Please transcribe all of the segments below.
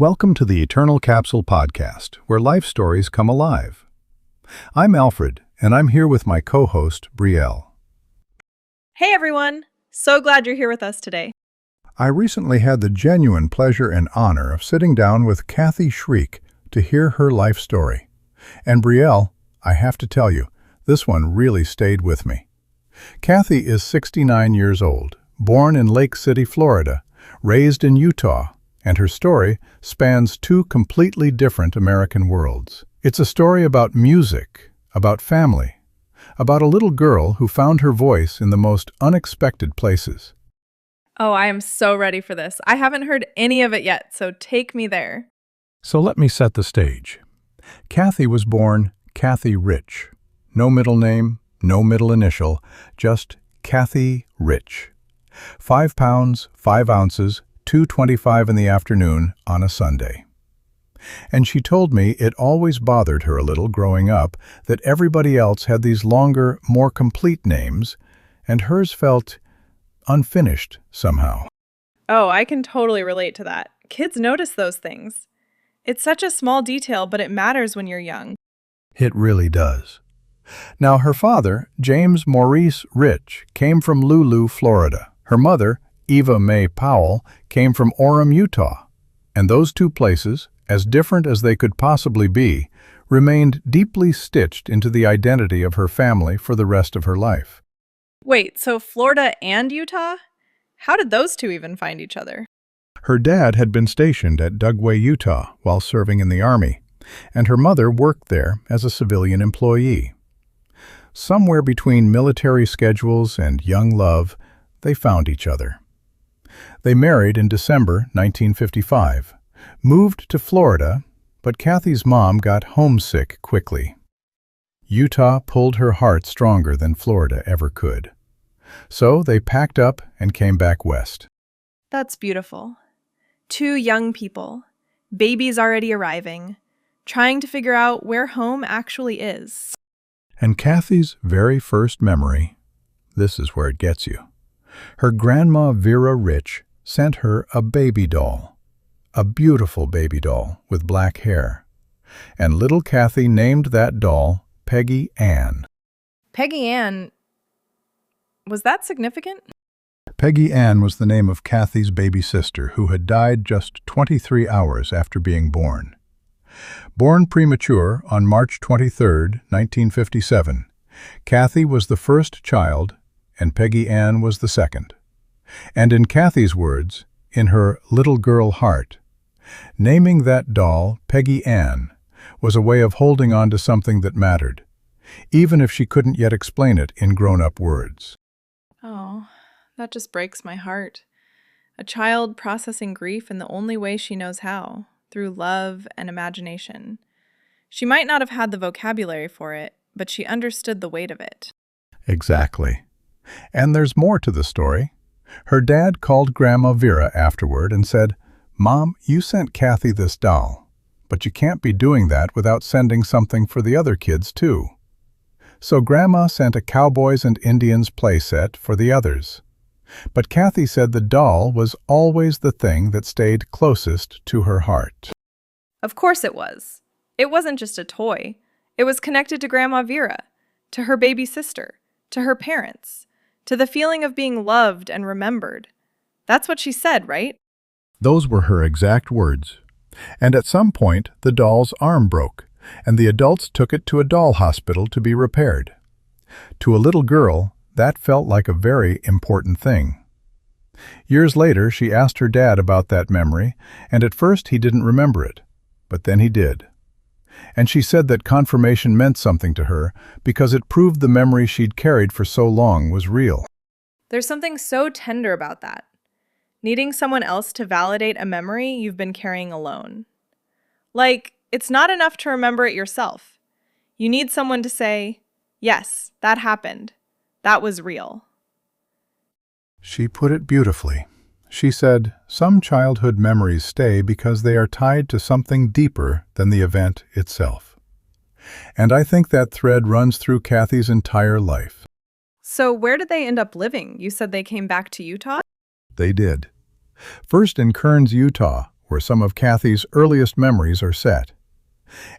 Welcome to the Eternal Capsule podcast, where life stories come alive. I'm Alfred, and I'm here with my co-host, Brielle. Hey everyone! So glad you're here with us today. I recently had the genuine pleasure and honor of sitting down with Kathy Shriek to hear her life story. And Brielle, I have to tell you, this one really stayed with me. Kathy is 69 years old, born in Lake City, Florida, raised in Utah, and her story spans two completely different American worlds. It's a story about music, about family, about a little girl who found her voice in the most unexpected places. Oh, I am so ready for this. I haven't heard any of it yet, so take me there. So let me set the stage. Kathy was born Kathy Rich. No middle name, no middle initial, just Kathy Rich. 5 pounds, 5 ounces, 2:25 in the afternoon on a Sunday. And she told me it always bothered her a little growing up that everybody else had these longer, more complete names, and hers felt unfinished somehow. Oh, I can totally relate to that. Kids notice those things. It's such a small detail, but it matters when you're young. It really does. Now, her father, James Maurice Rich, came from Lulu, Florida. Her mother, Eva Mae Powell, came from Orem, Utah. And those two places, as different as they could possibly be, remained deeply stitched into the identity of her family for the rest of her life. Wait, so Florida and Utah? How did those two even find each other? Her dad had been stationed at Dugway, Utah, while serving in the Army, and her mother worked there as a civilian employee. Somewhere between military schedules and young love, they found each other. They married in December 1955, moved to Florida, but Kathy's mom got homesick quickly. Utah pulled her heart stronger than Florida ever could. So they packed up and came back west. That's beautiful. Two young people, babies already arriving, trying to figure out where home actually is. And Kathy's very first memory, this is where it gets you. Her grandma Vera Rich sent her a baby doll, a beautiful baby doll with black hair. And little Kathy named that doll Peggy Ann. Peggy Ann, was that significant? Peggy Ann was the name of Kathy's baby sister, who had died just 23 hours after being born. Born premature on March 23, 1957, Kathy was the first child and Peggy Ann was the second. And in Kathy's words, in her little girl heart, naming that doll Peggy Ann was a way of holding on to something that mattered, even if she couldn't yet explain it in grown-up words. Oh, that just breaks my heart. A child processing grief in the only way she knows how, through love and imagination. She might not have had the vocabulary for it, but she understood the weight of it. Exactly. And there's more to the story. Her dad called Grandma Vera afterward and said, "Mom, you sent Kathy this doll, but you can't be doing that without sending something for the other kids too." So Grandma sent a Cowboys and Indians playset for the others. But Kathy said the doll was always the thing that stayed closest to her heart. Of course it was. It wasn't just a toy. It was connected to Grandma Vera, to her baby sister, to her parents, to the feeling of being loved and remembered. That's what she said, right? Those were her exact words. And at some point, the doll's arm broke, and the adults took it to a doll hospital to be repaired. To a little girl, that felt like a very important thing. Years later, she asked her dad about that memory, and at first he didn't remember it, but then he did. And she said that confirmation meant something to her because it proved the memory she'd carried for so long was real. There's something so tender about that. Needing someone else to validate a memory you've been carrying alone. Like, it's not enough to remember it yourself. You need someone to say, "Yes, that happened. That was real." She put it beautifully. She said, "Some childhood memories stay because they are tied to something deeper than the event itself." And I think that thread runs through Kathy's entire life. So where did they end up living? You said they came back to Utah? They did. First in Kearns, Utah, where some of Kathy's earliest memories are set.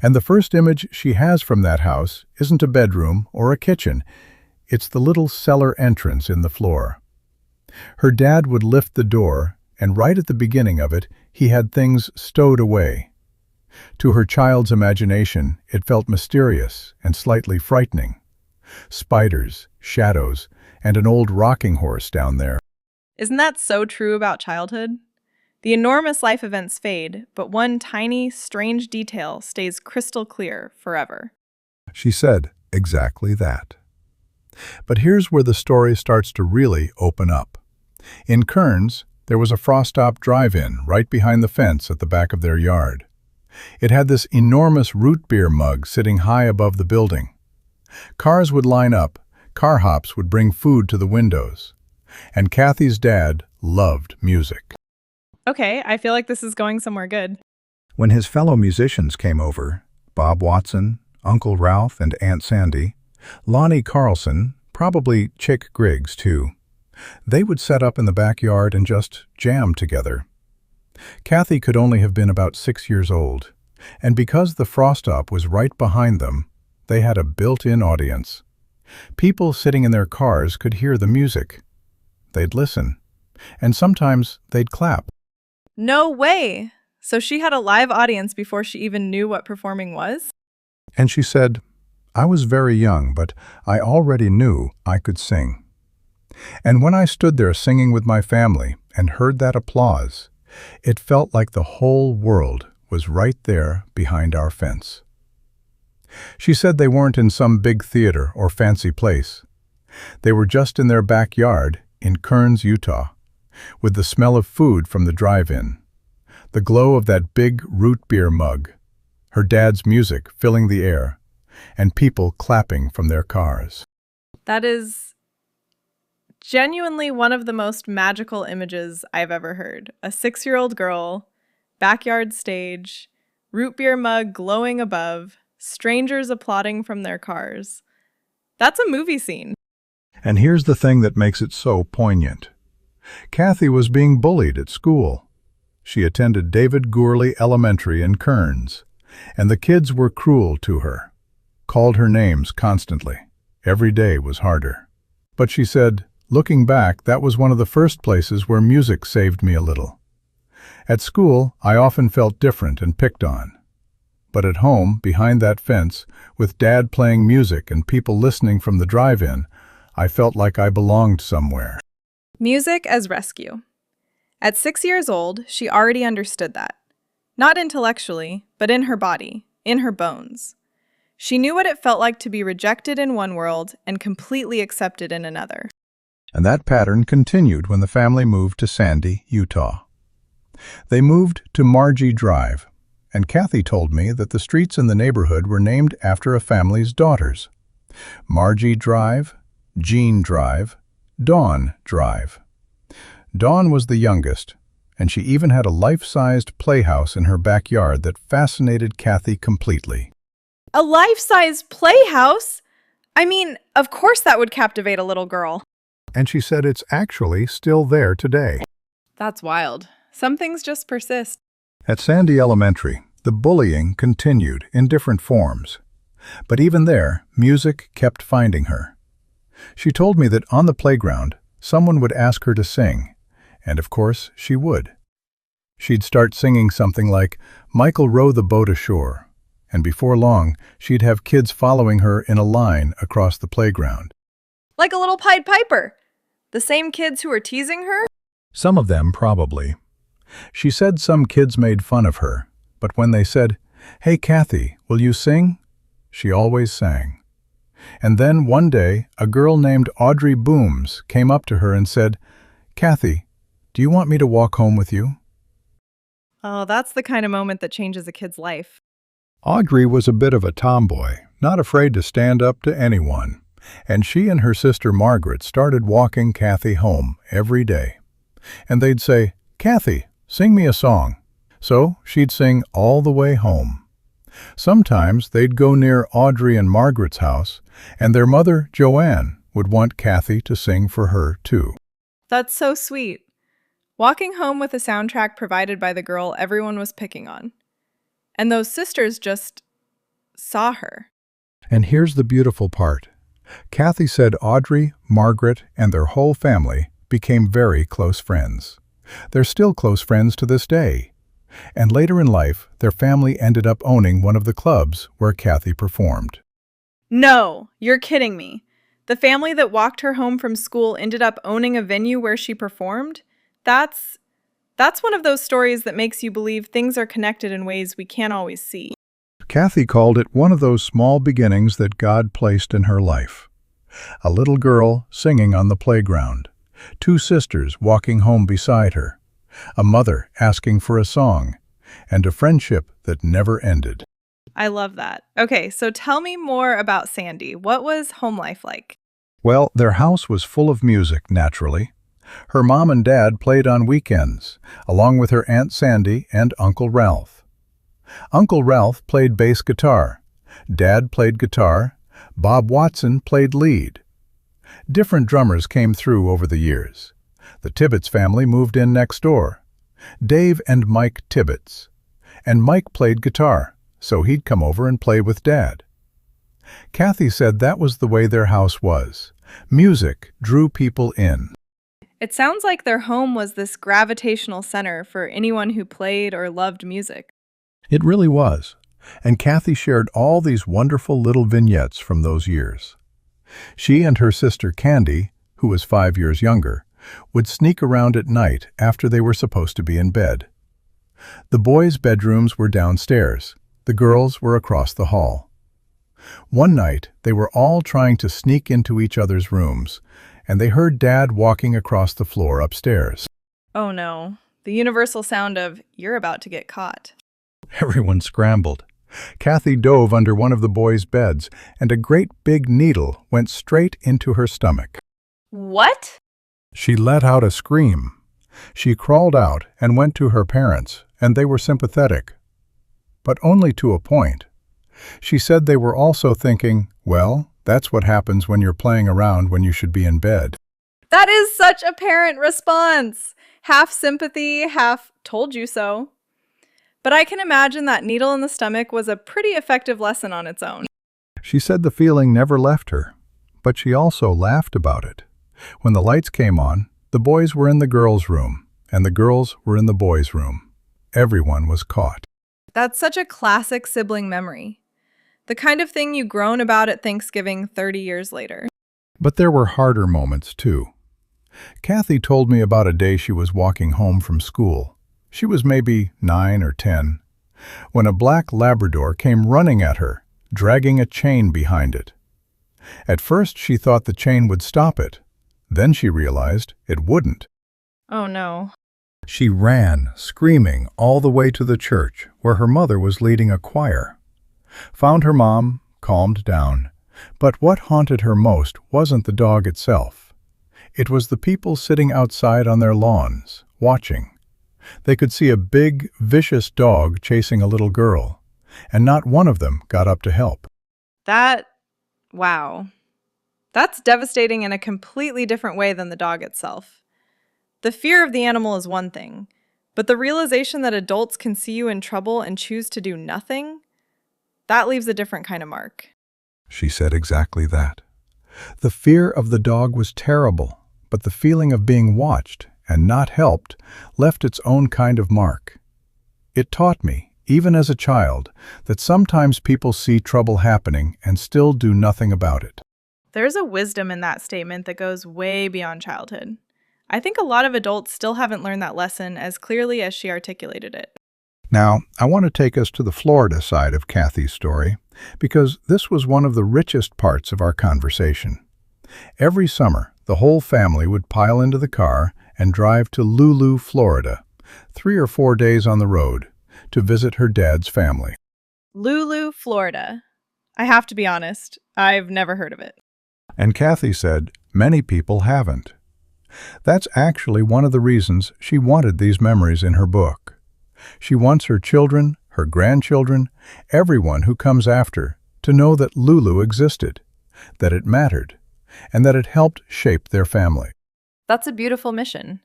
And the first image she has from that house isn't a bedroom or a kitchen. It's the little cellar entrance in the floor. Her dad would lift the door, and right at the beginning of it, he had things stowed away. To her child's imagination, it felt mysterious and slightly frightening. Spiders, shadows, and an old rocking horse down there. Isn't that so true about childhood? The enormous life events fade, but one tiny, strange detail stays crystal clear forever. She said exactly that. But here's where the story starts to really open up. In Kearns, there was a Frost-Stop drive-in right behind the fence at the back of their yard. It had this enormous root beer mug sitting high above the building. Cars would line up, car hops would bring food to the windows. And Kathy's dad loved music. Okay, I feel like this is going somewhere good. When his fellow musicians came over, Bob Watson, Uncle Ralph, and Aunt Sandy, Lonnie Carlson, probably Chick Griggs too, they would set up in the backyard and just jam together. Kathy could only have been about 6 years old, and because the Frost-Stop was right behind them, they had a built-in audience. People sitting in their cars could hear the music. They'd listen, and sometimes they'd clap. No way! So she had a live audience before she even knew what performing was? And she said, "I was very young, but I already knew I could sing. And when I stood there singing with my family and heard that applause, it felt like the whole world was right there behind our fence." She said they weren't in some big theater or fancy place. They were just in their backyard in Kearns, Utah, with the smell of food from the drive-in, the glow of that big root beer mug, her dad's music filling the air, and people clapping from their cars. That is genuinely one of the most magical images I've ever heard. A 6-year-old girl, backyard stage, root beer mug glowing above, strangers applauding from their cars. That's a movie scene. And here's the thing that makes it so poignant. Kathy was being bullied at school. She attended David Gourley Elementary in Kearns, and the kids were cruel to her, called her names constantly. Every day was harder. But she said, looking back, that was one of the first places where music saved me a little. At school, I often felt different and picked on. But at home, behind that fence, with Dad playing music and people listening from the drive-in, I felt like I belonged somewhere. Music as rescue. At 6 years old, she already understood that. Not intellectually, but in her body, in her bones. She knew what it felt like to be rejected in one world and completely accepted in another. And that pattern continued when the family moved to Sandy, Utah. They moved to Margie Drive, and Kathy told me that the streets in the neighborhood were named after a family's daughters. Margie Drive, Jean Drive, Dawn Drive. Dawn was the youngest, and she even had a life-sized playhouse in her backyard that fascinated Kathy completely. A life-size playhouse? I mean, of course that would captivate a little girl. And she said it's actually still there today. That's wild. Some things just persist. At Sandy Elementary, the bullying continued in different forms. But even there, music kept finding her. She told me that on the playground, someone would ask her to sing, and of course she would. She'd start singing something like, "Michael row the boat ashore," and before long, she'd have kids following her in a line across the playground. Like a little Pied Piper. The same kids who were teasing her? Some of them, probably. She said some kids made fun of her, but when they said, "Hey, Kathy, will you sing?" she always sang. And then one day, a girl named Audrey Booms came up to her and said, "Kathy, do you want me to walk home with you?" Oh, that's the kind of moment that changes a kid's life. Audrey was a bit of a tomboy, not afraid to stand up to anyone, and she and her sister Margaret started walking Kathy home every day. And they'd say, "Kathy, sing me a song." So she'd sing all the way home. Sometimes they'd go near Audrey and Margaret's house, and their mother, Joanne, would want Kathy to sing for her too. That's so sweet. Walking home with a soundtrack provided by the girl everyone was picking on. And those sisters just saw her. And here's the beautiful part. Kathy said Audrey, Margaret, and their whole family became very close friends. They're still close friends to this day. And later in life, their family ended up owning one of the clubs where Kathy performed. No, you're kidding me. The family that walked her home from school ended up owning a venue where she performed? That's one of those stories that makes you believe things are connected in ways we can't always see. Kathy called it one of those small beginnings that God placed in her life. A little girl singing on the playground, two sisters walking home beside her, a mother asking for a song, and a friendship that never ended. I love that. Okay, so tell me more about Sandy. What was home life like? Well, their house was full of music, naturally. Her mom and dad played on weekends, along with her Aunt Sandy and Uncle Ralph. Uncle Ralph played bass guitar. Dad played guitar. Bob Watson played lead. Different drummers came through over the years. The Tibbetts family moved in next door. Dave and Mike Tibbetts. And Mike played guitar, so he'd come over and play with Dad. Kathy said that was the way their house was. Music drew people in. It sounds like their home was this gravitational center for anyone who played or loved music. It really was. And Kathy shared all these wonderful little vignettes from those years. She and her sister Candy, who was 5 years younger, would sneak around at night after they were supposed to be in bed. The boys' bedrooms were downstairs. The girls were across the hall. One night, they were all trying to sneak into each other's rooms, and they heard Dad walking across the floor upstairs. Oh no, the universal sound of, "You're about to get caught." Everyone scrambled. Kathy dove under one of the boys' beds, and a great big needle went straight into her stomach. What? She let out a scream. She crawled out and went to her parents, and they were sympathetic. But only to a point. She said they were also thinking, well, that's what happens when you're playing around when you should be in bed. That is such a parent response. Half sympathy, half told you so. But I can imagine that needle in the stomach was a pretty effective lesson on its own. She said the feeling never left her, but she also laughed about it. When the lights came on, the boys were in the girls' room, and the girls were in the boys' room. Everyone was caught. That's such a classic sibling memory. The kind of thing you groan about at Thanksgiving 30 years later. But there were harder moments, too. Kathy told me about a day she was walking home from school. She was maybe 9 or 10, when a black Labrador came running at her, dragging a chain behind it. At first she thought the chain would stop it. Then she realized it wouldn't. Oh no. She ran, screaming, all the way to the church, where her mother was leading a choir. Found her mom, calmed down. But what haunted her most wasn't the dog itself. It was the people sitting outside on their lawns, watching. They could see a big, vicious dog chasing a little girl, and not one of them got up to help. Wow. That's devastating in a completely different way than the dog itself. The fear of the animal is one thing, but the realization that adults can see you in trouble and choose to do nothing, that leaves a different kind of mark. She said exactly that. The fear of the dog was terrible, but the feeling of being watched and not helped left its own kind of mark. It taught me, even as a child, that sometimes people see trouble happening and still do nothing about it. There's a wisdom in that statement that goes way beyond childhood. I think a lot of adults still haven't learned that lesson as clearly as she articulated it. Now, I want to take us to the Florida side of Kathy's story, because this was one of the richest parts of our conversation. Every summer, the whole family would pile into the car and drive to Lulu, Florida, 3 or 4 days on the road, to visit her dad's family. Lulu, Florida. I have to be honest, I've never heard of it. And Kathy said, many people haven't. That's actually one of the reasons she wanted these memories in her book. She wants her children, her grandchildren, everyone who comes after, to know that Lulu existed, that it mattered, and that it helped shape their family. That's a beautiful mission.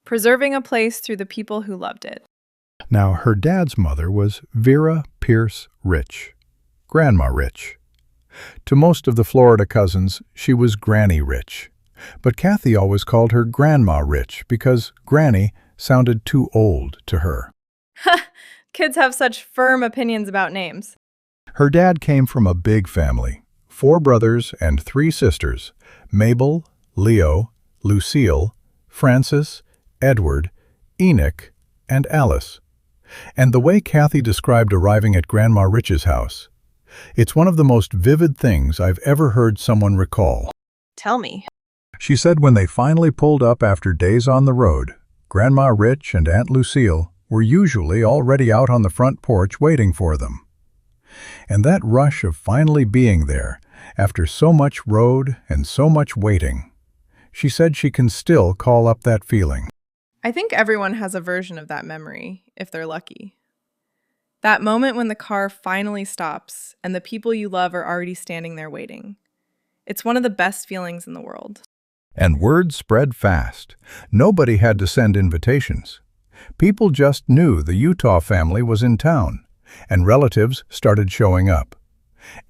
preserving a place through the people who loved it. Now, her dad's mother was Vera Pierce Rich, Grandma Rich. To most of the Florida cousins, she was Granny Rich. But Kathy always called her Grandma Rich because Granny sounded too old to her. Kids have such firm opinions about names. Her dad came from a big family, 4 brothers and 3 sisters, Mabel, Leo, Lucille, Francis, Edward, Enoch, and Alice. And the way Kathy described arriving at Grandma Rich's house, it's one of the most vivid things I've ever heard someone recall. Tell me. She said when they finally pulled up after days on the road, Grandma Rich and Aunt Lucille were usually already out on the front porch waiting for them. And that rush of finally being there, after so much road and so much waiting, she said she can still call up that feeling. I think everyone has a version of that memory, if they're lucky. That moment when the car finally stops and the people you love are already standing there waiting. It's one of the best feelings in the world. And word spread fast. Nobody had to send invitations. People just knew the Utah family was in town, and relatives started showing up.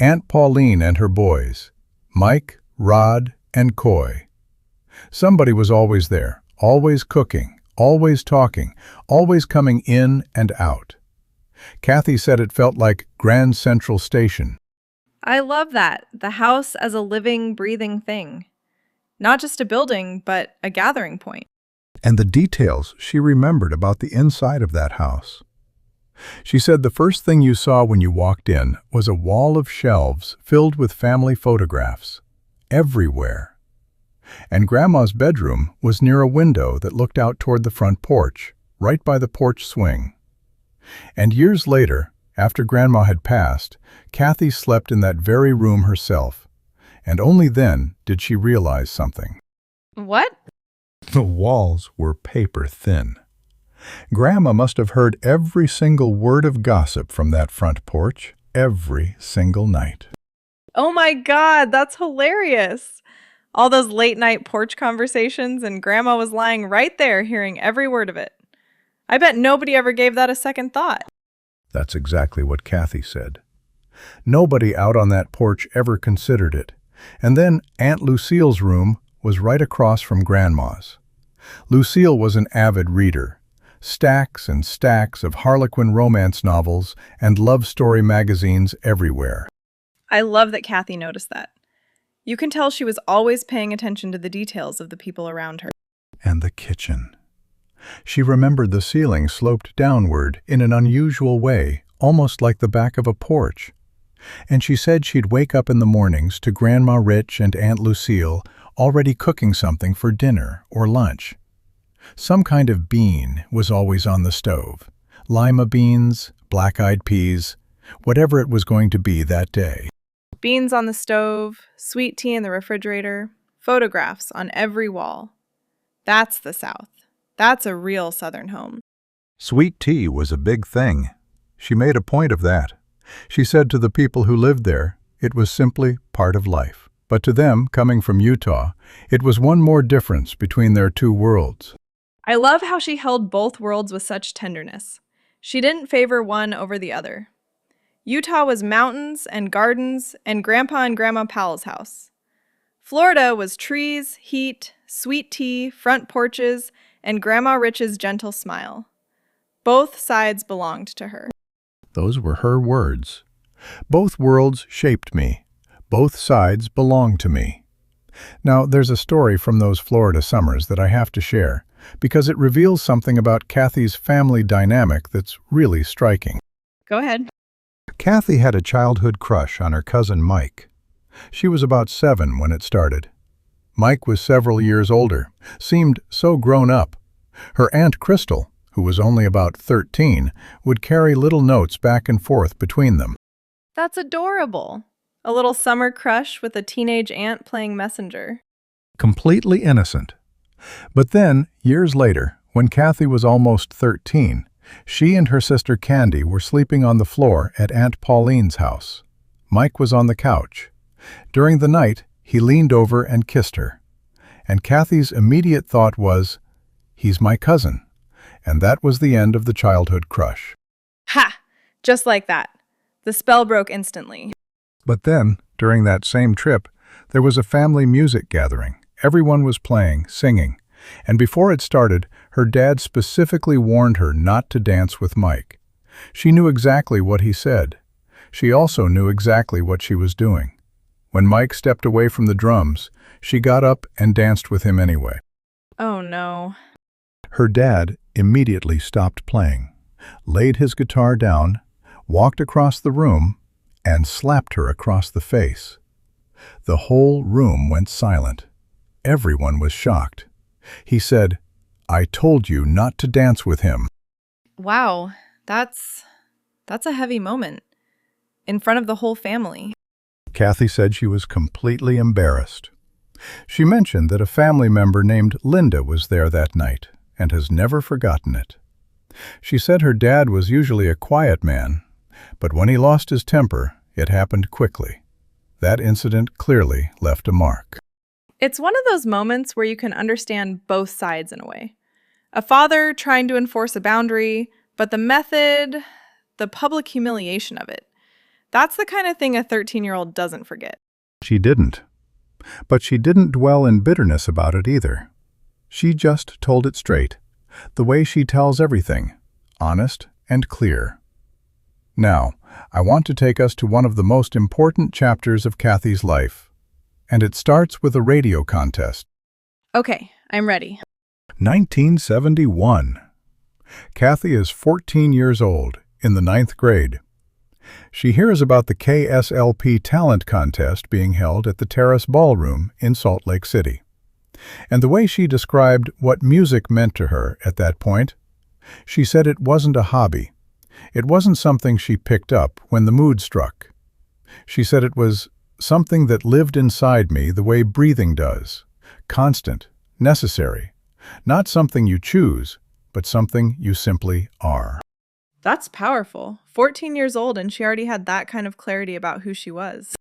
Aunt Pauline and her boys, Mike, Rod, and Coy. Somebody was always there, always cooking, always talking, always coming in and out. Kathy said it felt like Grand Central Station. I love that. The house as a living, breathing thing. Not just a building, but a gathering point. And the details she remembered about the inside of that house. She said the first thing you saw when you walked in was a wall of shelves filled with family photographs. Everywhere. And Grandma's bedroom was near a window that looked out toward the front porch, right by the porch swing. And years later, after Grandma had passed, Kathy slept in that very room herself. And only then did she realize something. What? The walls were paper thin. Grandma must have heard every single word of gossip from that front porch, every single night. Oh my God, that's hilarious. All those late night porch conversations, and Grandma was lying right there hearing every word of it. I bet nobody ever gave that a second thought. That's exactly what Kathy said. Nobody out on that porch ever considered it. And then Aunt Lucille's room was right across from Grandma's. Lucille was an avid reader. Stacks and stacks of Harlequin romance novels and love story magazines everywhere. I love that Kathy noticed that. You can tell she was always paying attention to the details of the people around her. And the kitchen. She remembered the ceiling sloped downward in an unusual way, almost like the back of a porch. And she said she'd wake up in the mornings to Grandma Rich and Aunt Lucille already cooking something for dinner or lunch. Some kind of bean was always on the stove. Lima beans, black-eyed peas, whatever it was going to be that day. Beans on the stove, sweet tea in the refrigerator, photographs on every wall. That's the South. That's a real Southern home. Sweet tea was a big thing. She made a point of that. She said to the people who lived there, it was simply part of life. But to them, coming from Utah, it was one more difference between their 2 worlds. I love how she held both worlds with such tenderness. She didn't favor one over the other. Utah was mountains and gardens and Grandpa and Grandma Powell's house. Florida was trees, heat, sweet tea, front porches, and Grandma Rich's gentle smile. Both sides belonged to her. Those were her words. Both worlds shaped me. Both sides belong to me. Now, there's a story from those Florida summers that I have to share, because it reveals something about Kathy's family dynamic that's really striking. Go ahead. Kathy had a childhood crush on her cousin Mike. She was about 7 when it started. Mike was several years older, seemed so grown up. Her Aunt Crystal, who was only about 13, would carry little notes back and forth between them. That's adorable. A little summer crush with a teenage aunt playing messenger. Completely innocent. But then, years later, when Kathy was almost 13, she and her sister Candy were sleeping on the floor at Aunt Pauline's house. Mike was on the couch. During the night, he leaned over and kissed her. And Kathy's immediate thought was, He's my cousin. And that was the end of the childhood crush. Ha! Just like that. The spell broke instantly. But then, during that same trip, there was a family music gathering. Everyone was playing, singing, and before it started, her dad specifically warned her not to dance with Mike. She knew exactly what he said. She also knew exactly what she was doing. When Mike stepped away from the drums, she got up and danced with him anyway. Oh no. Her dad immediately stopped playing, laid his guitar down, walked across the room, and slapped her across the face. The whole room went silent. Everyone was shocked. He said, "I told you not to dance with him." Wow, that's a heavy moment. In front of the whole family. Kathy said she was completely embarrassed. She mentioned that a family member named Linda was there that night and has never forgotten it. She said her dad was usually a quiet man, but when he lost his temper, it happened quickly. That incident clearly left a mark. It's one of those moments where you can understand both sides in a way. A father trying to enforce a boundary, but the public humiliation of it. That's the kind of thing a 13-year-old doesn't forget. She didn't. But she didn't dwell in bitterness about it either. She just told it straight, the way she tells everything, honest and clear. Now, I want to take us to one of the most important chapters of Kathy's life, and it starts with a radio contest. Okay, I'm ready. 1971. Kathy is 14 years old, in the 9th grade. She hears about the KSLP talent contest being held at the Terrace Ballroom in Salt Lake City. And the way she described what music meant to her at that point, she said it wasn't a hobby. It wasn't something she picked up when the mood struck. She said it was something that lived inside me the way breathing does, constant, necessary, not something you choose, but something you simply are. That's powerful. 14 years old and she already had that kind of clarity about who she was.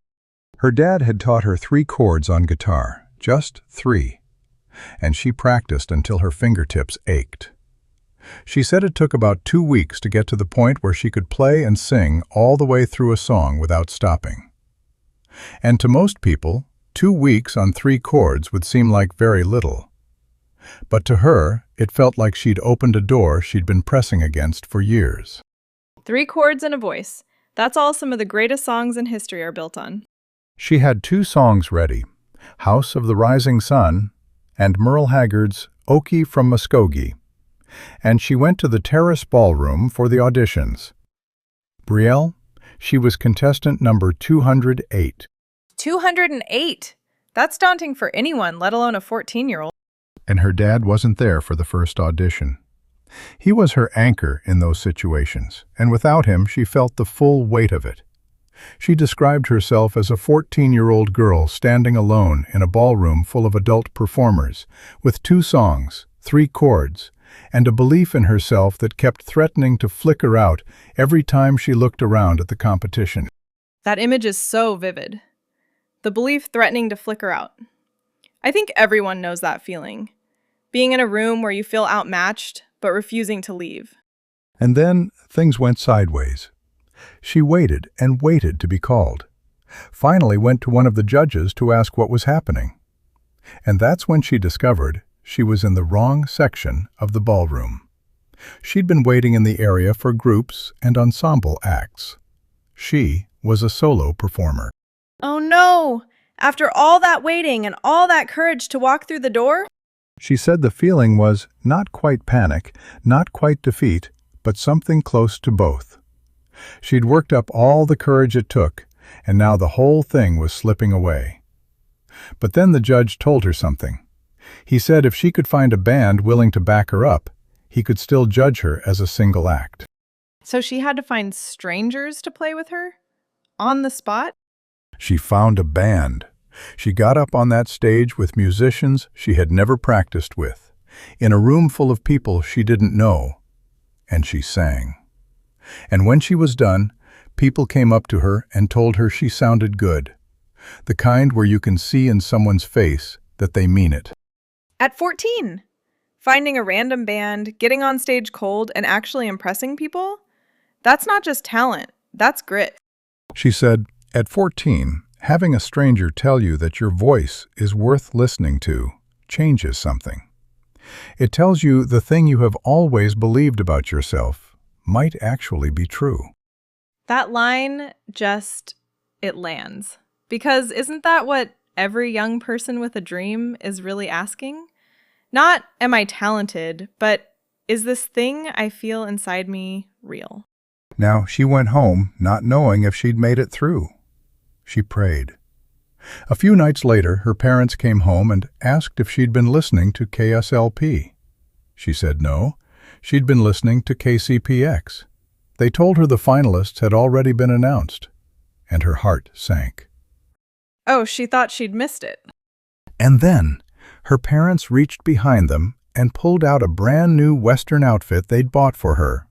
Her dad had taught her 3 chords on guitar, just 3, and she practiced until her fingertips ached. She said it took about 2 weeks to get to the point where she could play and sing all the way through a song without stopping. And to most people, 2 weeks on 3 chords would seem like very little. But to her, it felt like she'd opened a door she'd been pressing against for years. 3 chords and a voice. That's all some of the greatest songs in history are built on. She had 2 songs ready, House of the Rising Sun and Merle Haggard's Okie from Muskogee, and she went to the Terrace Ballroom for the auditions. Brielle, she was contestant number 208. 208! That's daunting for anyone, let alone a 14-year-old. And her dad wasn't there for the first audition. He was her anchor in those situations, and without him she felt the full weight of it. She described herself as a 14-year-old girl standing alone in a ballroom full of adult performers, with 2 songs, 3 chords, and a belief in herself that kept threatening to flicker out every time she looked around at the competition. That image is so vivid. The belief threatening to flicker out. I think everyone knows that feeling. Being in a room where you feel outmatched, but refusing to leave. And then things went sideways. She waited and waited to be called. Finally went to one of the judges to ask what was happening. And that's when she discovered she was in the wrong section of the ballroom. She'd been waiting in the area for groups and ensemble acts. She was a solo performer. Oh no! After all that waiting and all that courage to walk through the door? She said the feeling was not quite panic, not quite defeat, but something close to both. She'd worked up all the courage it took, and now the whole thing was slipping away. But then the judge told her something. He said if she could find a band willing to back her up, he could still judge her as a single act. So she had to find strangers to play with her? On the spot? She found a band. She got up on that stage with musicians she had never practiced with, in a room full of people she didn't know, and she sang. And when she was done, people came up to her and told her she sounded good, the kind where you can see in someone's face that they mean it. At 14! Finding a random band, getting on stage cold, and actually impressing people? That's not just talent, that's grit. She said, at 14, having a stranger tell you that your voice is worth listening to changes something. It tells you the thing you have always believed about yourself might actually be true. That line it lands. Because isn't that what every young person with a dream is really asking? Not, am I talented, but is this thing I feel inside me real? Now, she went home not knowing if she'd made it through. She prayed. A few nights later, her parents came home and asked if she'd been listening to KSLP. She said no, she'd been listening to KCPX. They told her the finalists had already been announced, and her heart sank. Oh, she thought she'd missed it. And then, her parents reached behind them and pulled out a brand new Western outfit they'd bought for her.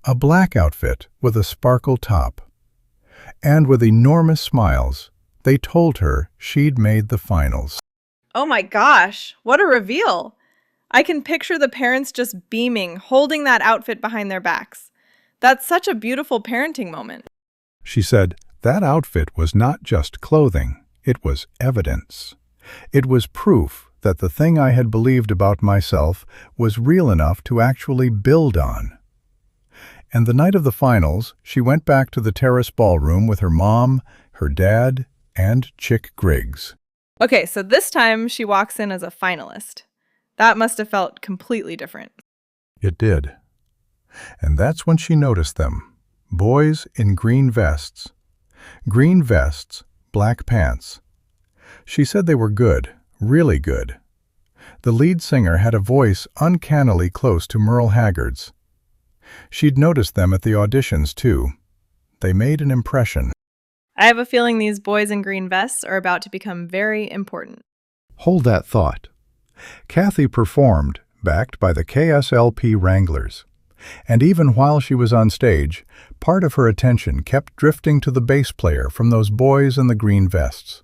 A black outfit with a sparkle top. And with enormous smiles, they told her she'd made the finals. Oh my gosh, what a reveal! I can picture the parents just beaming, holding that outfit behind their backs. That's such a beautiful parenting moment. She said, that outfit was not just clothing, it was evidence. It was proof that the thing I had believed about myself was real enough to actually build on. And the night of the finals, she went back to the terrace ballroom with her mom, her dad, and Chick Griggs. Okay, so this time she walks in as a finalist. That must have felt completely different. It did. And that's when she noticed them. Boys in green vests. Green vests, black pants. She said they were good, really good. The lead singer had a voice uncannily close to Merle Haggard's. She'd noticed them at the auditions, too. They made an impression. I have a feeling these boys in green vests are about to become very important. Hold that thought. Kathy performed, backed by the KSLP Wranglers. And even while she was on stage, part of her attention kept drifting to the bass player from those boys in the green vests.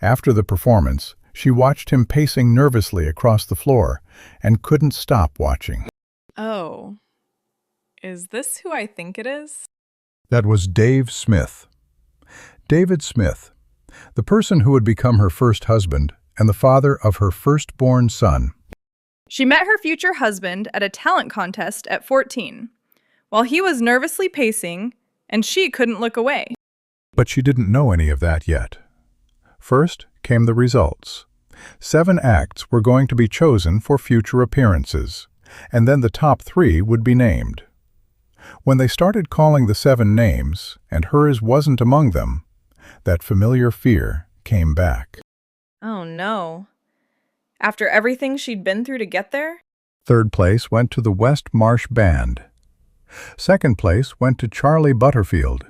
After the performance, she watched him pacing nervously across the floor and couldn't stop watching. Oh, is this who I think it is? That was Dave Smith. David Smith, the person who would become her first husband and the father of her firstborn son. She met her future husband at a talent contest at 14, while he was nervously pacing, and she couldn't look away. But she didn't know any of that yet. First came the results. 7 acts were going to be chosen for future appearances, and then the top 3 would be named. When they started calling the 7 names, and hers wasn't among them, that familiar fear came back. Oh no. After everything she'd been through to get there? Third place went to the West Marsh Band. Second place went to Charlie Butterfield.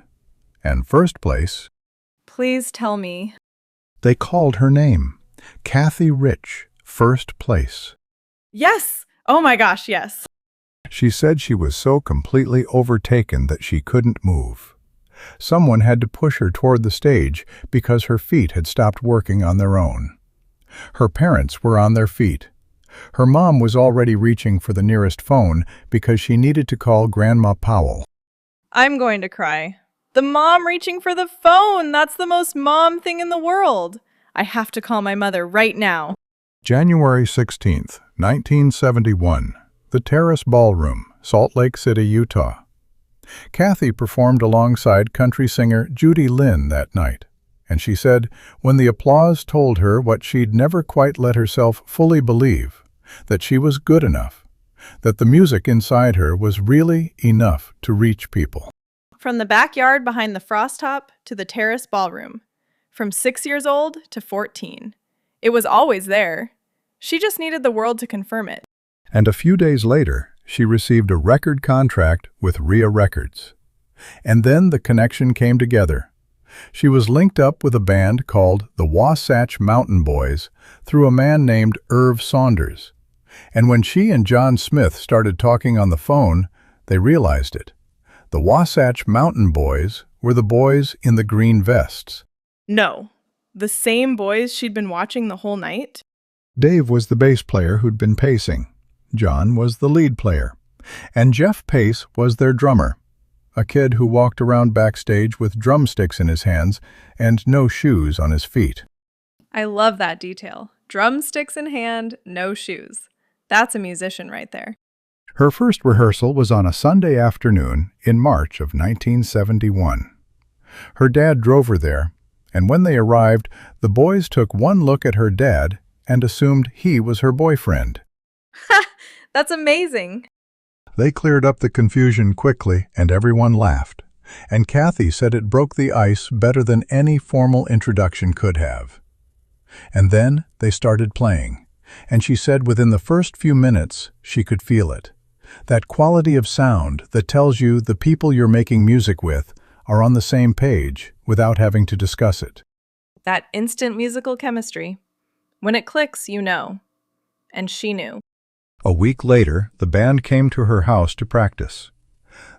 And first place... Please tell me. They called her name. Kathy Rich, first place. Yes! Oh my gosh, yes. She said she was so completely overtaken that she couldn't move. Someone had to push her toward the stage because her feet had stopped working on their own. Her parents were on their feet. Her mom was already reaching for the nearest phone because she needed to call Grandma Powell. I'm going to cry. The mom reaching for the phone! That's the most mom thing in the world. I have to call my mother right now. January 16th, 1971. The Terrace Ballroom, Salt Lake City, Utah. Kathy performed alongside country singer Judy Lynn that night, and she said when the applause told her what she'd never quite let herself fully believe, that she was good enough, that the music inside her was really enough to reach people. From the backyard behind the frost top to the terrace ballroom. From 6 years old to 14. It was always there. She just needed the world to confirm it. And a few days later, she received a record contract with Rhea Records. And then the connection came together. She was linked up with a band called the Wasatch Mountain Boys through a man named Irv Saunders. And when she and John Smith started talking on the phone, they realized it. The Wasatch Mountain Boys were the boys in the green vests. No. The same boys she'd been watching the whole night? Dave was the bass player who'd been pacing. John was the lead player. And Jeff Pace was their drummer, a kid who walked around backstage with drumsticks in his hands and no shoes on his feet. I love that detail. Drumsticks in hand, no shoes. That's a musician right there. Her first rehearsal was on a Sunday afternoon in March of 1971. Her dad drove her there, and when they arrived, the boys took one look at her dad and assumed he was her boyfriend. Ha! That's amazing. They cleared up the confusion quickly, and everyone laughed. And Kathy said it broke the ice better than any formal introduction could have. And then they started playing, and she said within the first few minutes she could feel it. That quality of sound that tells you the people you're making music with are on the same page without having to discuss it. That instant musical chemistry. When it clicks, you know. And she knew. A week later, the band came to her house to practice.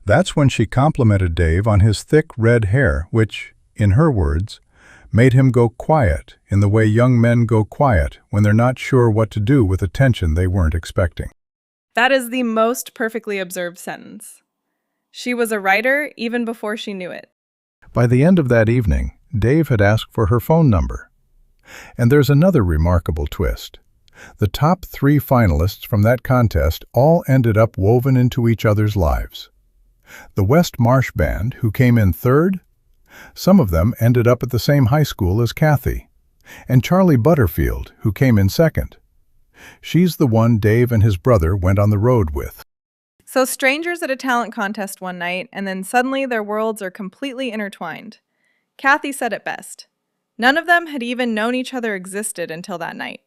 That's when she complimented Dave on his thick red hair, which, in her words, made him go quiet in the way young men go quiet when they're not sure what to do with attention they weren't expecting. That is the most perfectly observed sentence. She was a writer even before she knew it. By the end of that evening, Dave had asked for her phone number. And there's another remarkable twist. The top 3 finalists from that contest all ended up woven into each other's lives. The West Marsh Band, who came in third, some of them ended up at the same high school as Kathy, and Charlie Butterfield, who came in second. She's the one Dave and his brother went on the road with. So strangers at a talent contest one night, and then suddenly their worlds are completely intertwined. Kathy said it best. None of them had even known each other existed until that night.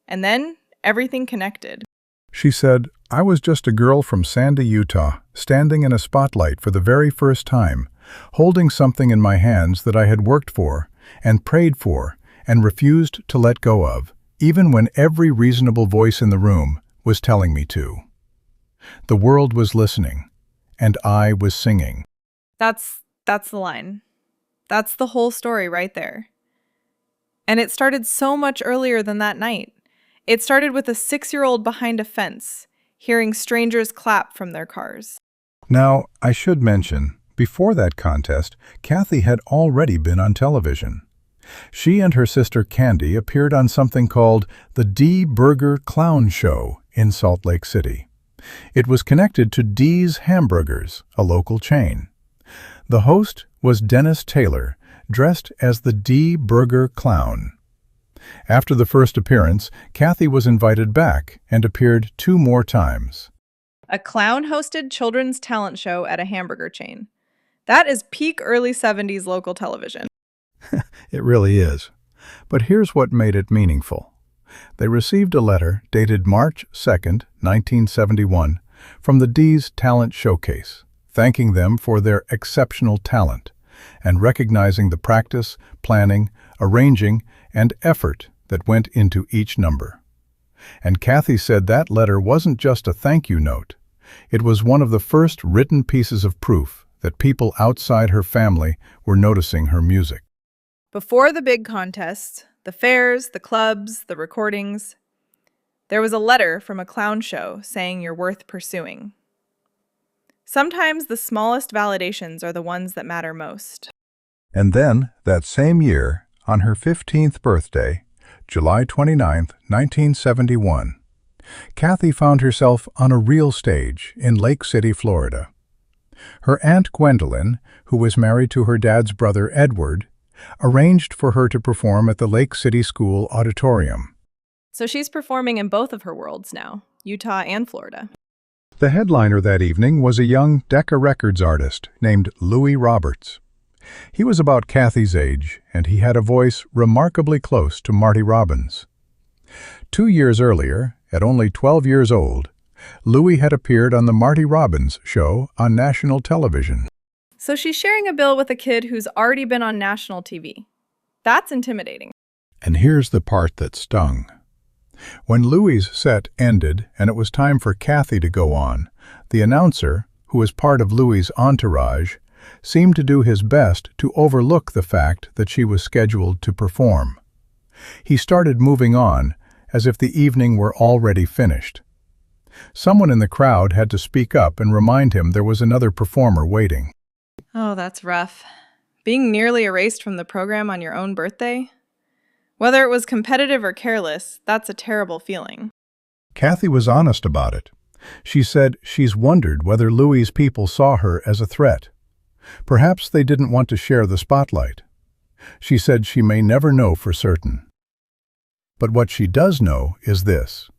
And then everything connected. She said, "I was just a girl from Sandy, Utah, standing in a spotlight for the very first time, holding something in my hands that I had worked for and prayed for and refused to let go of, even when every reasonable voice in the room was telling me to. The world was listening, and I was singing." That's the line. That's the whole story right there. And it started so much earlier than that night. It started with a 6-year-old behind a fence, hearing strangers clap from their cars. Now, I should mention, before that contest, Kathy had already been on television. She and her sister Candy appeared on something called the D. Burger Clown Show in Salt Lake City. It was connected to D's Hamburgers, a local chain. The host was Dennis Taylor, dressed as the D. Burger Clown. After the first appearance, Kathy was invited back and appeared 2 more times. A clown-hosted children's talent show at a hamburger chain. That is peak early 70s local television. It really is. But here's what made it meaningful. They received a letter dated March 2nd, 1971, from the D's Talent Showcase, thanking them for their exceptional talent and recognizing the practice, planning, arranging, and effort that went into each number. And Kathy said that letter wasn't just a thank you note. It was one of the first written pieces of proof that people outside her family were noticing her music. Before the big contests, the fairs, the clubs, the recordings, there was a letter from a clown show saying you're worth pursuing. Sometimes the smallest validations are the ones that matter most. And then, that same year, on her 15th birthday, July 29, 1971, Kathy found herself on a real stage in Lake City, Florida. Her Aunt Gwendolyn, who was married to her dad's brother Edward, arranged for her to perform at the Lake City School Auditorium. So she's performing in both of her worlds now, Utah and Florida. The headliner that evening was a young Decca Records artist named Louis Roberts. He was about Kathy's age, and he had a voice remarkably close to Marty Robbins. 2 years earlier, at only 12 years old, Louis had appeared on the Marty Robbins show on national television. So she's sharing a bill with a kid who's already been on national TV. That's intimidating. And here's the part that stung. When Louis' set ended and it was time for Kathy to go on, the announcer, who was part of Louis' entourage, seemed to do his best to overlook the fact that she was scheduled to perform. He started moving on, as if the evening were already finished. Someone in the crowd had to speak up and remind him there was another performer waiting. Oh, that's rough. Being nearly erased from the program on your own birthday? Whether it was competitive or careless, that's a terrible feeling. Kathy was honest about it. She said she's wondered whether Louis's people saw her as a threat. Perhaps they didn't want to share the spotlight. She said she may never know for certain. But what she does know is this.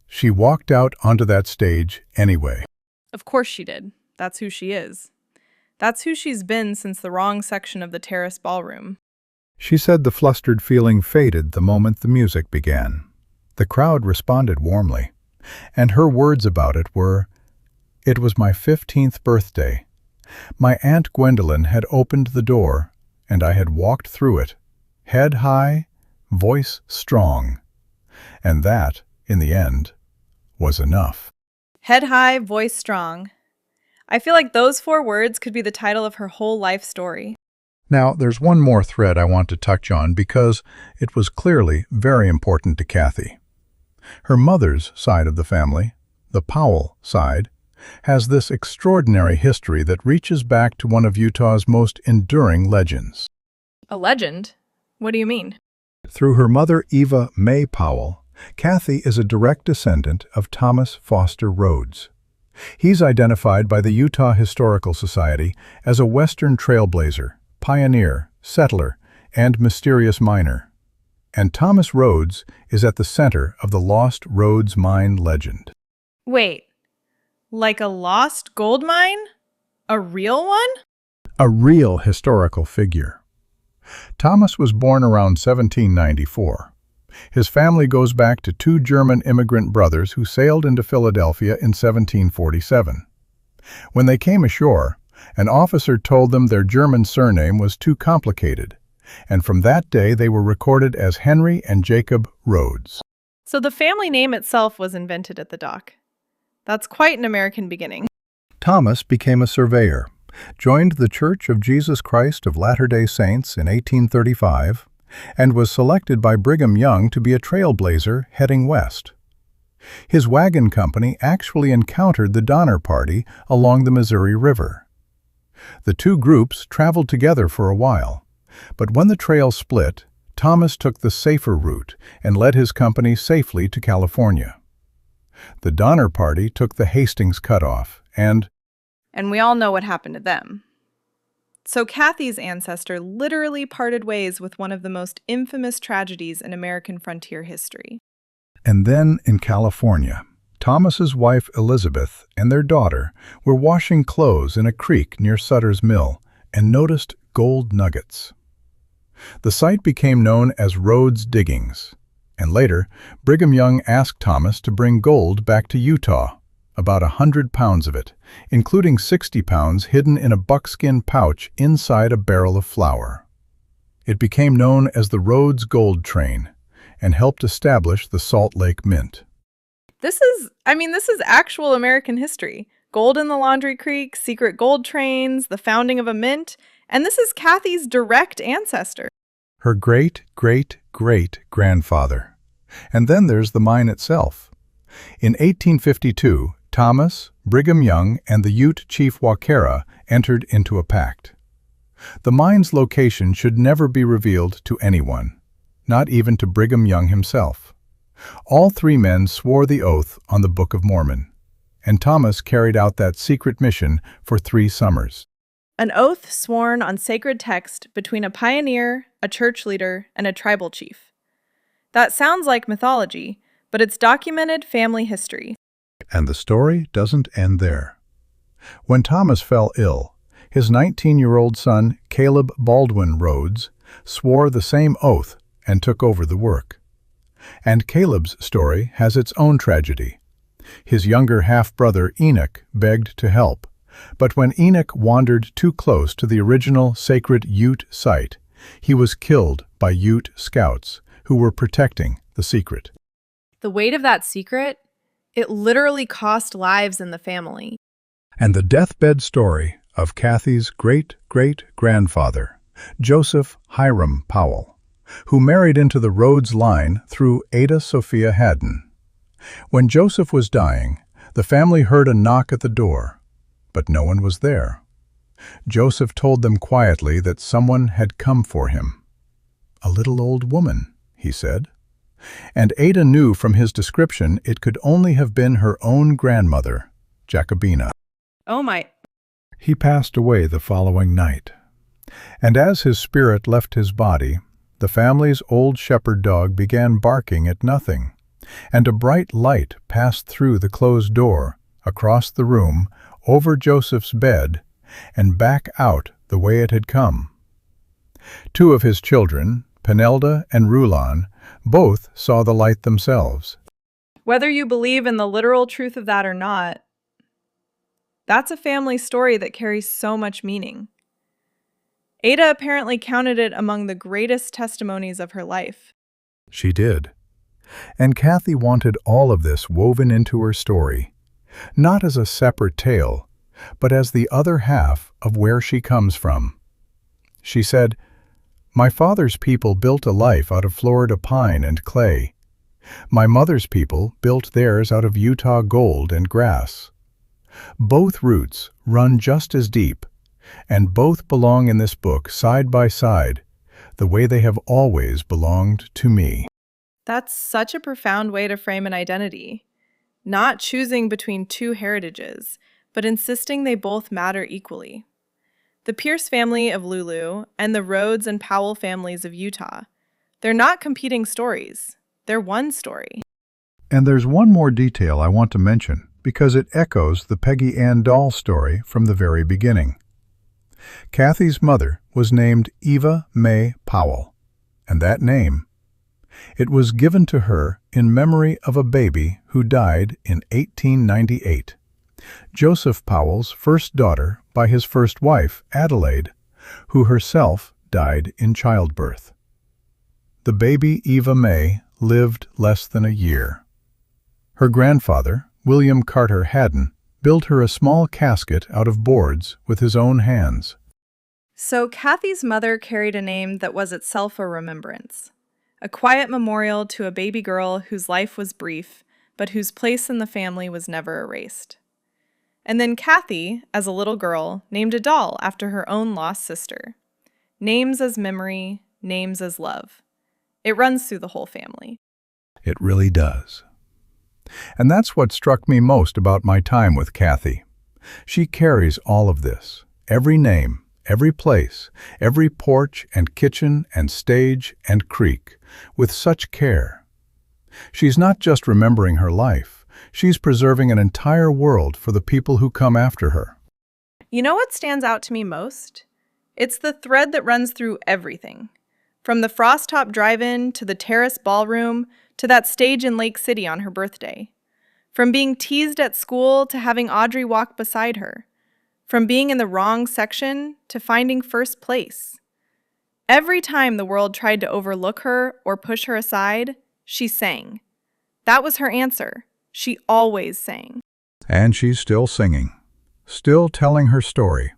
She walked out onto that stage anyway. Of course she did. That's who she is. That's who she's been since the wrong section of the terrace ballroom. She said the flustered feeling faded the moment the music began. The crowd responded warmly, and her words about it were, "It was my 15th birthday. My Aunt Gwendolyn had opened the door, and I had walked through it, head high, voice strong. And that, in the end, was enough." Head high, voice strong. I feel like those 4 words could be the title of her whole life story. Now, there's one more thread I want to touch on because it was clearly very important to Kathy. Her mother's side of the family, the Powell side, has this extraordinary history that reaches back to one of Utah's most enduring legends. A legend? What do you mean? Through her mother, Eva May Powell, Kathy is a direct descendant of Thomas Foster Rhodes. He's identified by the Utah Historical Society as a Western trailblazer, pioneer, settler, and mysterious miner. And Thomas Rhodes is at the center of the Lost Rhodes Mine legend. Wait, like a lost gold mine? A real one? A real historical figure. Thomas was born around 1794. His family goes back to 2 German immigrant brothers who sailed into Philadelphia in 1747. When they came ashore, an officer told them their German surname was too complicated, and from that day they were recorded as Henry and Jacob Rhodes. So the family name itself was invented at the dock. That's quite an American beginning. Thomas became a surveyor, joined the Church of Jesus Christ of Latter-day Saints in 1835, and was selected by Brigham Young to be a trailblazer heading west. His wagon company actually encountered the Donner Party along the Missouri River. The 2 groups traveled together for a while, but when the trail split, Thomas took the safer route and led his company safely to California. The Donner Party took the Hastings cutoff, and we all know what happened to them. So Kathy's ancestor literally parted ways with one of the most infamous tragedies in American frontier history. And then in California, Thomas's wife Elizabeth and their daughter were washing clothes in a creek near Sutter's Mill and noticed gold nuggets. The site became known as Rhodes Diggings, and later Brigham Young asked Thomas to bring gold back to Utah, about 100 pounds of it, including 60 pounds hidden in a buckskin pouch inside a barrel of flour. It became known as the Rhodes Gold Train and helped establish the Salt Lake Mint. This is actual American history. Gold in the Laundry Creek, secret gold trains, the founding of a mint, and this is Kathy's direct ancestor. Her great-great-great-grandfather. And then there's the mine itself. In 1852, Thomas, Brigham Young, and the Ute chief Wakera entered into a pact. The mine's location should never be revealed to anyone, not even to Brigham Young himself. All 3 men swore the oath on the Book of Mormon, and Thomas carried out that secret mission for 3 summers. An oath sworn on sacred text between a pioneer, a church leader, and a tribal chief. That sounds like mythology, but it's documented family history. And the story doesn't end there. When Thomas fell ill, his 19-year-old son, Caleb Baldwin Rhodes, swore the same oath and took over the work. And Caleb's story has its own tragedy. His younger half-brother Enoch begged to help, but when Enoch wandered too close to the original sacred Ute site, he was killed by Ute scouts who were protecting the secret. The weight of that secret, it literally cost lives in the family. And the deathbed story of Kathy's great-great-grandfather, Joseph Hiram Powell, who married into the Rhodes line through Ada Sophia Haddon. When Joseph was dying, the family heard a knock at the door, but no one was there. Joseph told them quietly that someone had come for him. "A little old woman," he said. And Ada knew from his description it could only have been her own grandmother, Jacobina. Oh my. He passed away the following night. And as his spirit left his body, the family's old shepherd dog began barking at nothing, and a bright light passed through the closed door, across the room, over Joseph's bed, and back out the way it had come. Two of his children, Penelda and Rulon, both saw the light themselves. Whether you believe in the literal truth of that or not, that's a family story that carries so much meaning. Ada apparently counted it among the greatest testimonies of her life. She did. And Kathy wanted all of this woven into her story, not as a separate tale, but as the other half of where she comes from. She said, "My father's people built a life out of Florida pine and clay. My mother's people built theirs out of Utah gold and grass. Both roots run just as deep, and both belong in this book side by side, the way they have always belonged to me." That's such a profound way to frame an identity. Not choosing between two heritages, but insisting they both matter equally. The Pierce family of Lulu and the Rhodes and Powell families of Utah, they're not competing stories. They're one story. And there's one more detail I want to mention, because it echoes the Peggy Ann Doll story from the very beginning. Kathy's mother was named Eva May Powell, and that name, it was given to her in memory of a baby who died in 1898, Joseph Powell's first daughter by his first wife, Adelaide, who herself died in childbirth. The baby Eva May lived less than a year. Her grandfather, William Carter Haddon, built her a small casket out of boards with his own hands. So Kathy's mother carried a name that was itself a remembrance, a quiet memorial to a baby girl whose life was brief, but whose place in the family was never erased. And then Kathy, as a little girl, named a doll after her own lost sister. Names as memory, names as love. It runs through the whole family. It really does. And that's what struck me most about my time with Kathy. She carries all of this, every name, every place, every porch and kitchen and stage and creek, with such care. She's not just remembering her life, she's preserving an entire world for the people who come after her. You know what stands out to me most? It's the thread that runs through everything. From the Frost Top Drive-In to the Terrace Ballroom to that stage in Lake City on her birthday. From being teased at school to having Audrey walk beside her. From being in the wrong section to finding first place. Every time the world tried to overlook her or push her aside, she sang. That was her answer. She always sang. And she's still singing, still telling her story,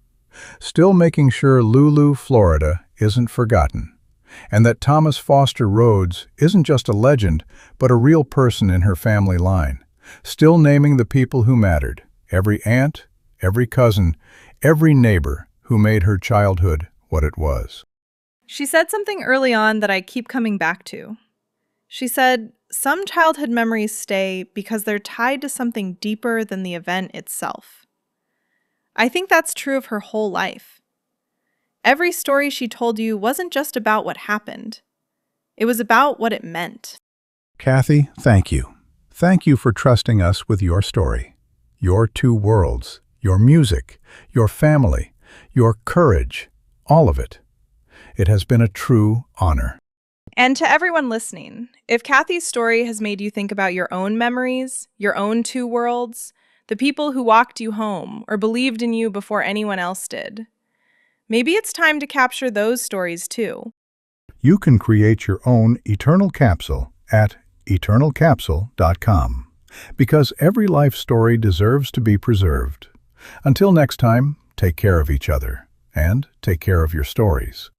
still making sure Lulu, Florida isn't forgotten, and that Thomas Foster Rhodes isn't just a legend, but a real person in her family line, still naming the people who mattered, every aunt, every cousin, every neighbor who made her childhood what it was. She said something early on that I keep coming back to. She said, some childhood memories stay because they're tied to something deeper than the event itself. I think that's true of her whole life. Every story she told you wasn't just about what happened. It was about what it meant. Kathy, thank you. Thank you for trusting us with your story, your two worlds, your music, your family, your courage, all of it. It has been a true honor. And to everyone listening, if Kathy's story has made you think about your own memories, your own two worlds, the people who walked you home or believed in you before anyone else did, maybe it's time to capture those stories too. You can create your own eternal capsule at eternalcapsule.com, because every life story deserves to be preserved. Until next time, take care of each other and take care of your stories.